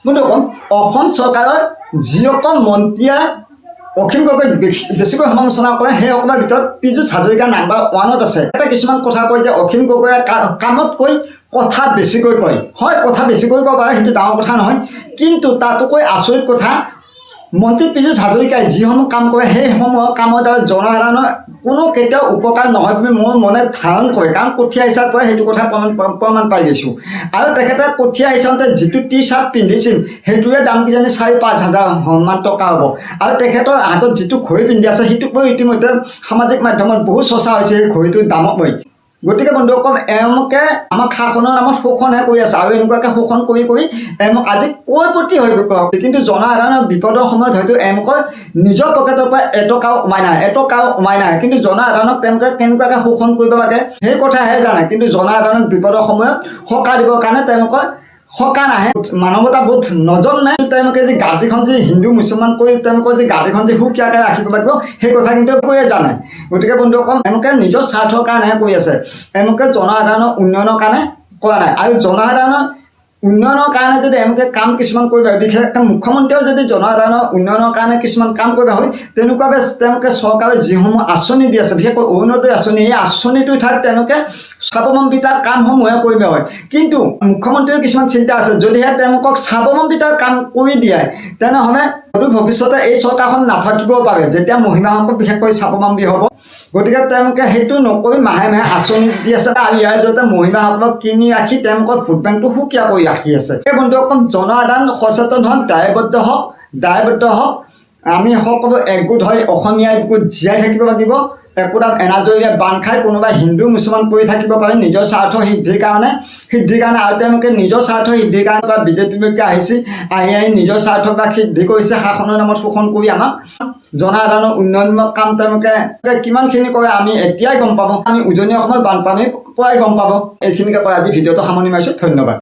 বন্ধুসকল অসম চৰকাৰৰ যিসকল মন্ত্ৰীয়ে অখিল গগৈক বেছিকৈ সমালোচনা কৰে সেইসকলৰ ভিতৰত পীযুষ হাজৰিকা নাম্বাৰ 1ত আছে। এটা কিছুমান কথা কয় যে অখিল গগৈয়ে কামতকৈ কথা বেছিকৈ কয়। হয়, কথা বেছিকৈ ক'ব পাৰে, সেইটো ডাঙৰ কথা নহয়, কিন্তু তাতোকৈ আচৰিত কথা মন্ত্ৰী পীযুষ হাজৰিকাই যিসমূহ কাম কৰে সেইসমূহৰ কামৰ দ্বাৰা জনসাধাৰণৰ কোনো কেতিয়াও উপকাৰ নহয় বুলি মোৰ মনে ধাৰণ কৰে, কাৰণ কঠীয়া হিচাপ কৰে সেইটো কথা প্ৰমাণ পাই গৈছোঁ। আৰু তেখেতে কঠীয়া হিচাপতে যিটো টি চাৰ্ট পিন্ধিছিল সেইটোৱে দাম কিজানি 4-5 হাজাৰ মান টকা হ'ব। আৰু তেখেতৰ হাতত যিটো ঘড়ী পিন্ধি আছে সেইটোকৈ ইতিমধ্যে সামাজিক মাধ্যমত বহু চৰ্চা হৈছে সেই ঘড়ীটোৰ দামক লৈ। গতিকে বন্ধুসকল এওঁলোকে আমাক শাসনৰ নামত শোষণহে কৰি আছে, আৰু এনেকুৱাকৈ শোষণ কৰি এওঁলোক আজি কৈপতি হৈ গৈ, কিন্তু জনসাধাৰণৰ বিপদৰ সময়ত হয়তো এওঁলোকৰ নিজৰ পকেটৰ পৰা এটকাও উমাই নাই, কিন্তু জনসাধাৰণক তেওঁলোকে কেনেকুৱাকৈ শোষণ কৰিব লাগে সেই কথাহে জানে। কিন্তু জনসাধাৰণক বিপদৰ সময়ত সকাহ দিবৰ কাৰণে তেওঁলোকৰ সকাহ নাহে, মানৱতা বোধ নজন্মে। তেওঁলোকে যি গাঁঠিখন যি হিন্দু মুছলমান কৰি তেওঁলোকৰ যি গাঁঠিখন যি সুকীয়াকৈ ৰাখিব লাগিব সেই কথা কিন্তু কৈয়ে জানে। গতিকে বন্ধুসকল এওঁলোকে নিজৰ স্বাৰ্থৰ কাৰণেহে কৰি আছে, এওঁলোকে জনসাধাৰণৰ উন্নয়নৰ কাৰণে কৰা নাই। আৰু জনসাধাৰণৰ উন্নয়নৰ কাৰণে যদি এওঁলোকে কাম কিছুমান কৰিব, বিশেষকৈ মুখ্যমন্ত্ৰীয়েও যদি জনসাধাৰণৰ উন্নয়নৰ কাৰণে কিছুমান কাম কৰিব হয় তেনেকুৱাকৈ তেওঁলোকে চৰকাৰে যিসমূহ আঁচনি দি আছে, বিশেষকৈ অৰুণোদয় আঁচনি, এই আঁচনিটোৰ ঠাইত তেওঁলোকে স্বাৱলম্বিতাৰ কামসমূহে কৰিব হয়। কিন্তু মুখ্যমন্ত্ৰীৰ কিছুমান চিন্তা আছে, যদিহে তেওঁলোকক স্বাৱলম্বিতাৰ কাম কৰি দিয়ে তেনেহ'লে অদূৰ ভৱিষ্যতে এই চৰকাৰখন নাথাকিবও পাৰে, যেতিয়া মহিলাসকল বিশেষকৈ স্বাৱলম্বী হ'ব। গতিকে তেওঁলোকে সেইটো নকৰি মাহে মাহে আঁচনি দি আছে, আৰু ইয়াৰ জৰিয়তে মহিলাসকলক কিনি ৰাখি তেওঁলোকৰ ভোট বেংকটো সুকীয়া কৰি ৰাখি আছে। সেই বন্ধুসকল জনসাধাৰণ সচেতন হওক, দায়বদ্ধ হওক, আমি সকলো একগোট হৈ অসমীয়াই বুকুত জীয়াই থাকিব লাগিব। একোটা এনাজৰীয়ে বান্ধ খাই কোনোবাই হিন্দু মুছলমান পৰি থাকিব পাৰে নিজৰ স্বাৰ্থ সিদ্ধিৰ কাৰণে, আৰু তেওঁলোকে নিজৰ স্বাৰ্থ সিদ্ধিৰ কাৰণে বিজেপিলৈকে আহিছে, আহি নিজৰ স্বাৰ্থবিলাক সিদ্ধি কৰিছে, শাসনৰ নামত শোষণ কৰি আমাক জনসাধাৰণৰ উন্নয়নমূলক কাম তেওঁলোকে কিমানখিনি কৰে আমি এতিয়াই গম পাব, আমি উজনি অসমৰ বানপানীৰ পৰাই গম পাব। এইখিনিকে কৈ আজি ভিডিঅ'টো সামৰণি মাৰিছোঁ। ধন্যবাদ।